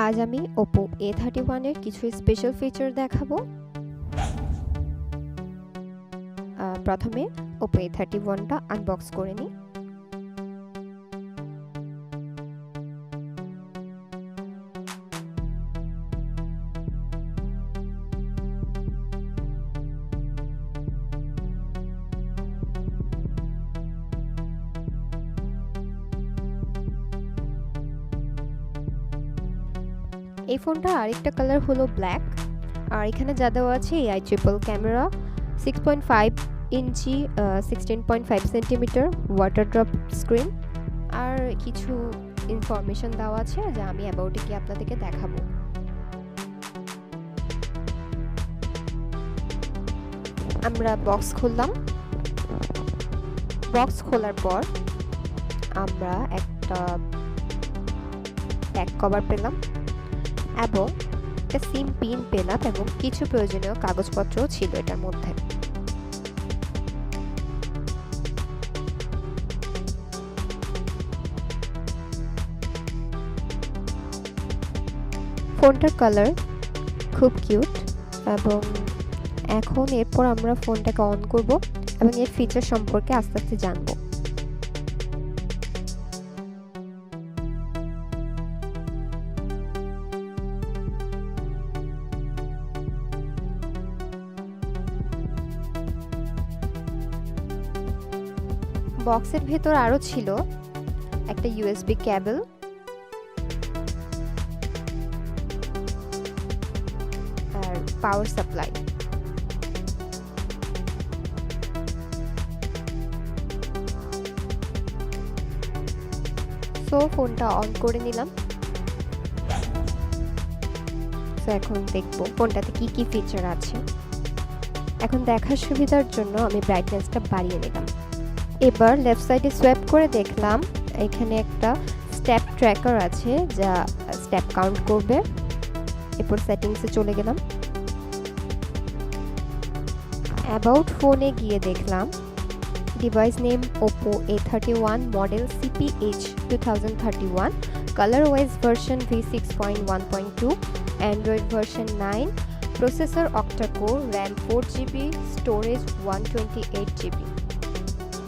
আজ আমি OPPO A31 এর কিছু স্পেশাল ফিচার দেখাবো। প্রথমে OPPO A31 টা আনবক্স করে নিই। এই ফোনটা আরেকটা কালার হলো ব্ল্যাক, আর এখানে যা দেওয়া আছে AI ট্রিপল ক্যামেরা, 6.5 ইঞ্চি 16.5 সেন্টিমিটার ওয়াটার ড্রপ স্ক্রিন, আর কিছু ইনফরমেশন দেওয়া আছে যা আমি অ্যাবাউটে কি আপনাদেরকে দেখাবো। আমরা বক্স খুললাম। বক্স খোলার পর আমরা একটা ব্যাক কভার পেলাম এবং একটা সিম পিন পেলাম এবং কিছু প্রয়োজনীয় কাগজপত্রও ছিল এটার মধ্যে। ফোনটার কালার খুব কিউট এবং এখন এরপর আমরা ফোনটাকে অন করব এবং এর ফিচার সম্পর্কে আস্তে আস্তে জানবো। বক্সের ভেতর আরো ছিল একটা USB কেবল, আর পাওয়ার সাপ্লাই। সো ফোনটা অন করে নিলাম। সো এখন দেখবো ফোনটাতে কি কি ফিচার আছে। এখন দেখার সুবিধার জন্য আমি ব্রাইটনেসটা বাড়িয়ে নিলাম। এবার লেফট সাইডে সোয়াইপ করে দেখলাম এখানে একটা স্টেপ ট্র্যাকার আছে যা স্টেপ কাউন্ট করবে। এরপর সেটিংসে চলে গেলাম। অ্যাবাউট ফোনে গিয়ে দেখলাম device name OPPO A31, model CPH 2031, colour wise version V6.1.2, Android version 9, processor octa-core, RAM 4GB, storage 128GB।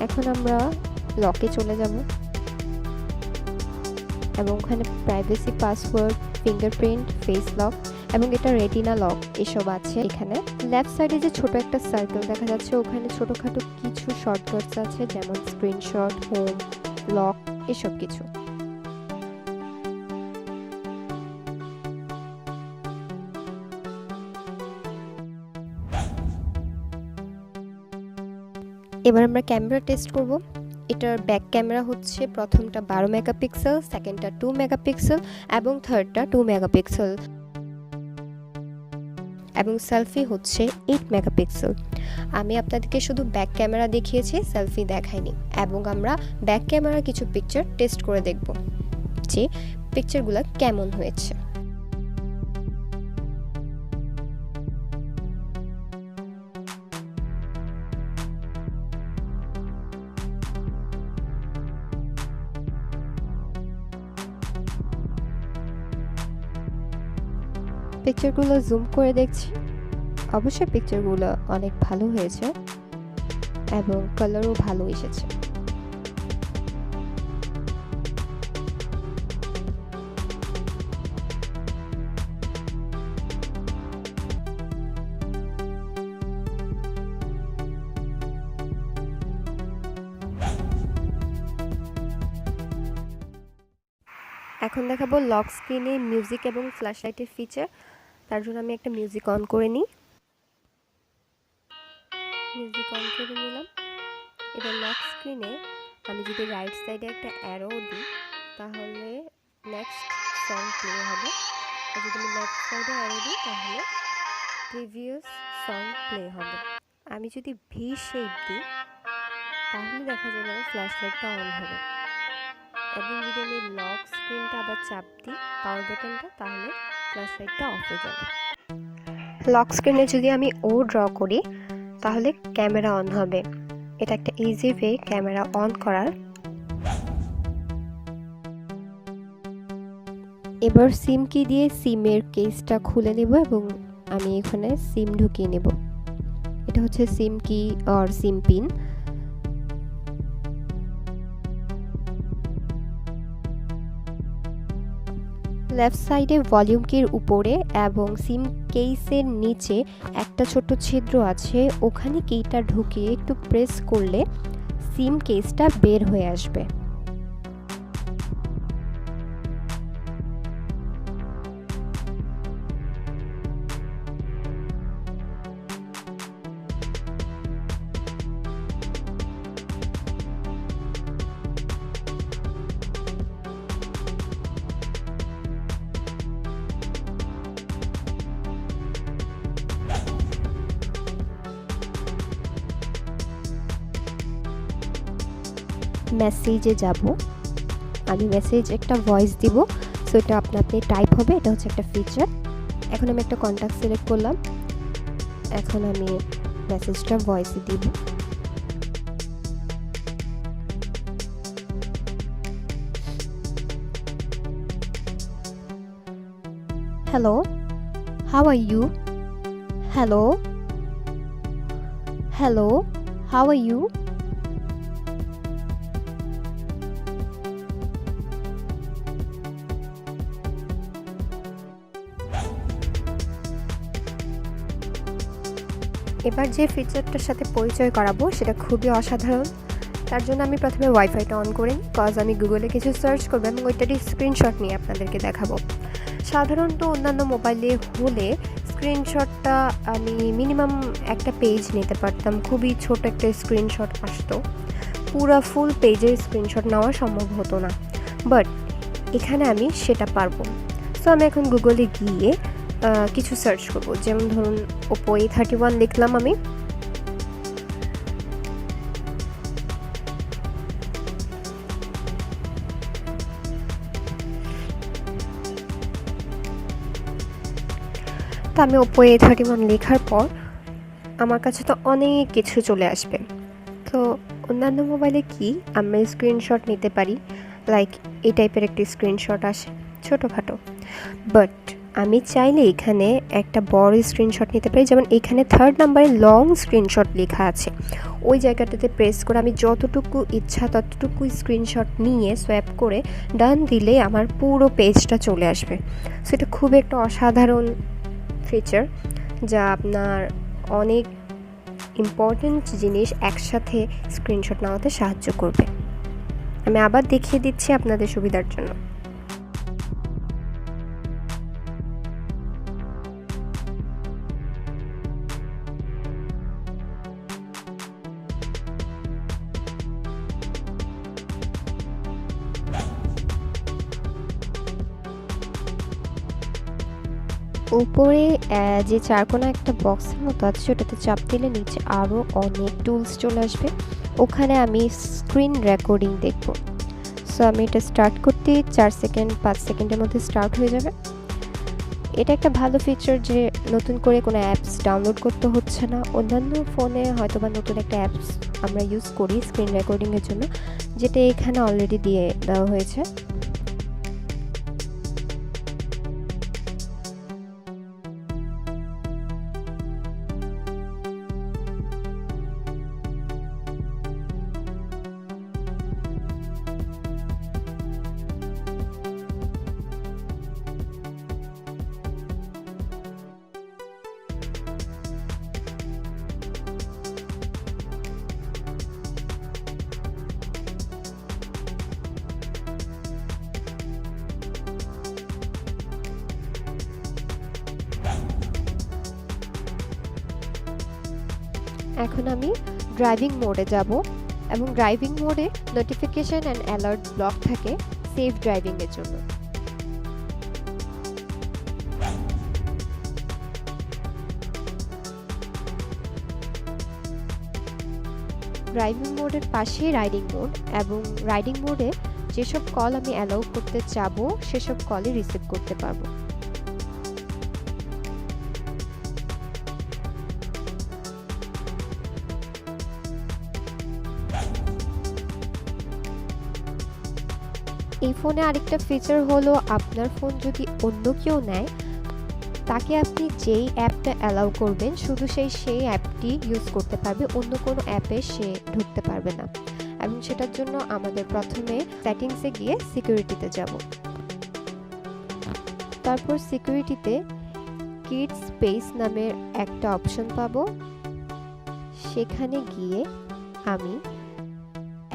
এখন আমরা লকে চলে যাব এবং ওখানে privacy, password, fingerprint, face lock এবং এটা রেটিনা লক এসব আছে। এখানে লেফট সাইডে যে ছোট একটা সার্কেল দেখা যাচ্ছে ওখানে ছোটখাটো কিছু শর্টকাটস আছে, যেমন স্ক্রিনশট, হোম, লক এসব কিছু। এবার আমরা ক্যামেরা টেস্ট করব। এটার ব্যাক ক্যামেরা হচ্ছে প্রথমটা 12 মেগাপিক্সেল, সেকেন্ডটা 2 মেগাপিক্সেল এবং থার্ডটা 2 মেগাপিক্সেল এবং সেলফি হচ্ছে 8 মেগাপিক্সেল। আমি আপনাদেরকে শুধু ব্যাক ক্যামেরা দেখিয়েছি, সেলফি দেখাইনি। এবং আমরা ব্যাক ক্যামেরা কিছু পিকচার টেস্ট করে দেখব যে পিকচারগুলো কেমন হয়েছে। পিকচারগুলো জুম করে দেখছি, অবশ্যই পিকচারগুলো অনেক ভালো হয়েছে এবং কালারও ভালো এসেছে। এখন দেখাবো লক স্ক্রিনে মিউজিক এবং ফ্ল্যাশ লাইটের ফিচার। তার জন্য আমি একটা মিউজিক অন করে নিই। মিউজিক অন করে নিলাম। এবার লক স্ক্রিনে আমি যদি রাইট সাইডে একটা অ্যারো দিই তাহলে নেক্সট সং প্লে হবে, আর যদি আমি লেফট সাইডে অ্যারো দিই তাহলে প্রিভিয়াস সং প্লে হবে। আমি যদি ভি শেপ দিই তাহলে দেখা যাবে ফ্ল্যাশ লাইটটা অন হবে, এবং যদি আমি লক স্ক্রিনটা আবার চাপ দিই পাওয়ার বাটনটা তাহলে ফ্ল্যাশ লাইটটা অফ হয়ে যাবে। লক স্ক্রিনে যদি আমি ও ড্র করি তাহলে ক্যামেরা অন হবে। এটা একটা ইজি ওয়ে ক্যামেরা অন করার। এবার সিম কি দিয়ে সিমের কেসটা খুলে নেব এবং আমি এখানে সিম ঢুকিয়ে নেব। এটা হচ্ছে সিম কি আর সিম পিন। লেফট সাইডে ভলিউম কির উপরে এবং সিম কেসের নিচে একটা ছোট্ট ছিদ্র আছে, ওখানে কিটা ঢুকিয়ে একটু প্রেস করলে সিম কেসটা বের হয়ে আসবে। মেসেজে যাব, আমি মেসেজ একটা ভয়েস দিব, সো এটা আপনা আপনি টাইপ হবে, এটা হচ্ছে একটা ফিচার। এখন আমি একটা কন্ট্যাক্ট সিলেক্ট করলাম, এখন আমি মেসেজটা ভয়েসে দিব। Hello, how are you? Hello, hello, how are you? এবার যে ফিচারটার সাথে পরিচয় করাবো সেটা খুবই অসাধারণ। তার জন্য আমি প্রথমে ওয়াইফাইটা অন করে নিই, কজ আমি গুগলে কিছু সার্চ করবো এবং ওইটারই স্ক্রিনশট নিয়ে আপনাদেরকে দেখাবো। সাধারণত অন্যান্য মোবাইলে হলে স্ক্রিনশটটা আমি মিনিমাম একটা পেজ নিতে পারতাম, খুবই ছোট একটা স্ক্রিনশট আসতো, পুরো ফুল পেজের স্ক্রিনশট নেওয়া সম্ভব হতো না, বাট এখানে আমি সেটা পারবো। সো আমি এখন গুগলে গিয়ে কিছু সার্চ করব, যেমন ধরুন OPPO A31 লিখলাম আমি। তো আমি OPPO A31 লেখার পর আমার কাছে তো অনেক কিছু চলে আসবে। তো অন্যান্য মোবাইলে কি আমি স্ক্রিনশট নিতে পারি, লাইক এই টাইপের একটি স্ক্রিনশট আসে ছোটোখাটো, বাট আমি চাইলে এখানে একটা বড় স্ক্রিনশট নিতে পারি। যেমন এখানে 3rd নাম্বারে লং স্ক্রিনশট লেখা আছে, ওই জায়গাটাতে প্রেস করে আমি যতটুকু ইচ্ছা ততটুকু স্ক্রিনশট নিয়ে সোয়াইপ করে ডান দিলে আমার পুরো পেজটা চলে আসবে। সো এটা খুব একটা অসাধারণ ফিচার, যা আপনার অনেক ইম্পর্টেন্ট জিনিস একসাথে স্ক্রিনশট নেওয়াতে সাহায্য করবে। আমি আবার দেখিয়ে দিচ্ছি আপনাদের সুবিধার জন্য। উপরে যে চারকোনা একটা বক্সের মতো আছে, ওটাতে চাপ দিলে নিচে আরও অনেক টুলস চলে আসবে। ওখানে আমি স্ক্রিন রেকর্ডিং দেখব। সো আমি এটা স্টার্ট করতে 4 সেকেন্ড 5 সেকেন্ডের মধ্যে স্টার্ট হয়ে যাবে। এটা একটা ভালো ফিচার যে নতুন করে কোনো অ্যাপস ডাউনলোড করতে হচ্ছে না। অন্যান্য ফোনে হয়তো বা নতুন একটা অ্যাপস আমরা ইউজ করি স্ক্রিন রেকর্ডিংয়ের জন্য, যেটা এখানে অলরেডি দিয়ে দেওয়া হয়েছে। এখন আমি ড্রাইভিং মোডে যাব এবং ড্রাইভিং মোডে নোটিফিকেশন অ্যান্ড অ্যালার্ট ব্লক থাকে সেফ ড্রাইভিংয়ের জন্য। ড্রাইভিং মোডের পাশে রাইডিং মোড, এবং রাইডিং মোডে যেসব কল আমি অ্যালাউ করতে চাবো সেসব কলই রিসিভ করতে পারবো। এই ফোনে আরেকটা ফিচার হলো আপনার ফোন যদি অন্য কেউ নেয় তাকে আপনি যেই অ্যাপটা অ্যালাউ করবেন শুধু সেই অ্যাপটি ইউজ করতে পারবে, অন্য কোনো অ্যাপে সে ঢুকতে পারবে না। এবং সেটার জন্য আমাদের প্রথমে সেটিংসে গিয়ে সিকিউরিটিতে যাব। তারপর সিকিউরিটিতে কিডস স্পেস নামের একটা অপশন পাবো। সেখানে গিয়ে আমি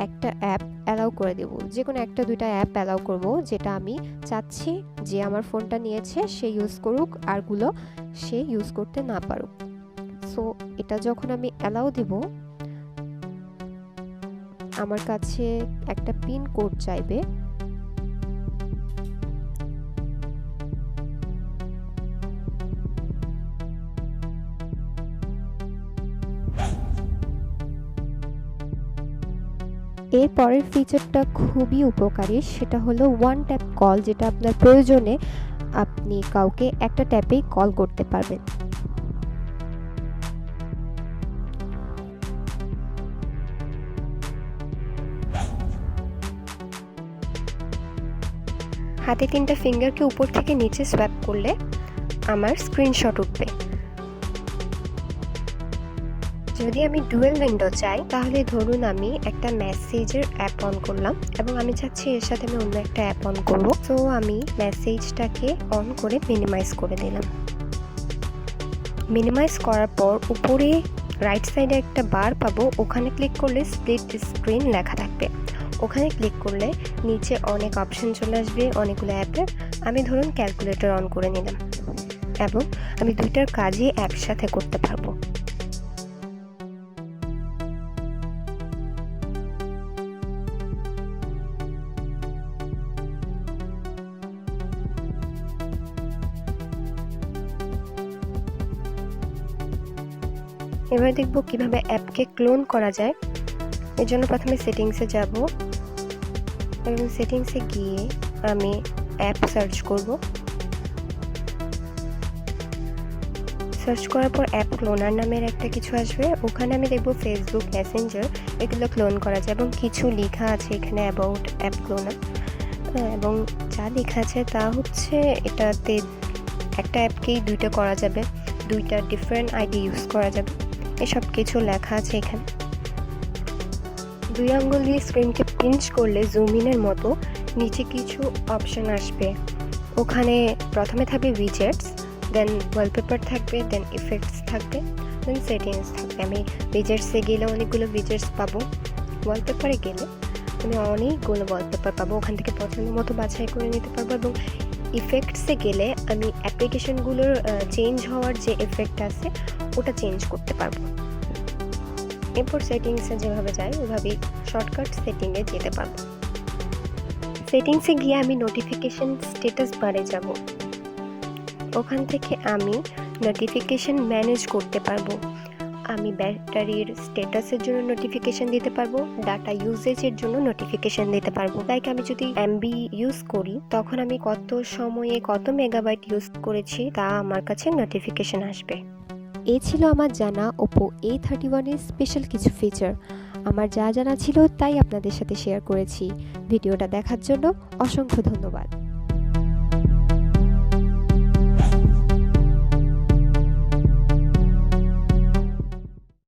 একটা অ্যাপ অ্যালাউ করে দেব, যে কোনো একটা দুইটা অ্যাপ অ্যালাউ করব যেটা আমি চাচ্ছি যে আমার ফোনটা নিয়েছে সে ইউজ করুক, আরগুলো সে ইউজ করতে না পারুক। সো এটা যখন আমি অ্যালাউ দিব, আমার কাছে একটা পিন কোড চাইবে। এর পরের ফিচারটা খুবই উপকারী, সেটা হলো ওয়ান ট্যাপ কল, যেটা আপনার প্রয়োজনে আপনি কাউকে একটা ট্যাপেই কল করতে পারবেন। হাতে 3টা ফিঙ্গারকে উপর থেকে নিচে সোয়াইপ করলে আমার স্ক্রিনশট উঠবে। যদি আমি ডুয়েল উইন্ডো চাই, তাহলে ধরুন আমি একটা মেসেজের অ্যাপ অন করলাম এবং আমি চাচ্ছি এর সাথে আমি অন্য একটা অ্যাপ অন করব। তো আমি মেসেজটাকে অন করে মিনিমাইজ করে দিলাম। মিনিমাইজ করার পর উপরে রাইট সাইডে একটা বার পাবো, ওখানে ক্লিক করলে স্প্লিট স্ক্রিন লেখা থাকবে। ওখানে ক্লিক করলে নিচে অনেক অপশন চলে আসবে, অনেকগুলো অ্যাপের। আমি ধরুন ক্যালকুলেটর অন করে নিলাম এবং আমি দুইটার কাজই একসাথে করতে পারবো। এবার দেখব কিভাবে অ্যাপকে ক্লোন করা যায়। এর জন্য প্রথমে সেটিংসে যাব এবং সেটিংসে গিয়ে আমি অ্যাপ সার্চ করব। সার্চ করার পর অ্যাপ ক্লোনার নামের একটা কিছু আসবে, ওখানে আমি দেখব ফেসবুক, মেসেঞ্জার, এগুলো ক্লোন করা যায় এবং কিছু লেখা আছে এখানে অ্যাবাউট অ্যাপ ক্লোনার। এবং যা লেখা আছে তা হচ্ছে এটাতে একটা অ্যাপকেই দুইটা করা যাবে, দুইটা ডিফারেন্ট আইডি ইউজ করা যাবে, এসব কিছু লেখা আছে এখানে। 2 আঙ্গুল দিয়ে স্ক্রিনকে পিঞ্চ করলে জুম ইনের মতো নিচে কিছু অপশন আসবে। ওখানে প্রথমে থাকবে উইজেটস, দেন ওয়ালপেপার থাকবে, দেন ইফেক্টস থাকবে, দেন সেটিংস থাকবে। আমি উইজেটসে গেলে অনেকগুলো উইজেটস পাবো, ওয়ালপেপারে গেলে আমি অনেকগুলো ওয়ালপেপার পাবো, ওখান থেকে পছন্দ মতো বাছাই করে নিতে পারবো। এবং ইফেক্টসে গেলে আমি অ্যাপ্লিকেশনগুলোর চেঞ্জ হওয়ার যে এফেক্ট আছে ওটা চেঞ্জ করতে পারবো। এরপর সেটিংসে যেভাবে যাই ওইভাবেই শর্টকাট সেটিংয়ে যেতে পারবো। সেটিংসে গিয়ে আমি নোটিফিকেশন স্ট্যাটাস বারে যাব, ওখান থেকে আমি নোটিফিকেশন ম্যানেজ করতে পারবো। আমি ব্যাটারির স্ট্যাটাসের জন্য নোটিফিকেশন দিতে পারবো, ডাটা ইউজেজের জন্য নোটিফিকেশন দিতে পারবো। লাইক আমি যদি এমবি ইউজ করি তখন আমি কত সময়ে কত মেগাবাইট ইউজ করেছি তা আমার কাছে নোটিফিকেশন আসবে। এই ছিল আমার জানা OPPO A31 এর স্পেশাল কিছু ফিচার। আমার যা জানা ছিল তাই আপনাদের সাথে শেয়ার করেছি। ভিডিওটা দেখার জন্য অসংখ্য ধন্যবাদ।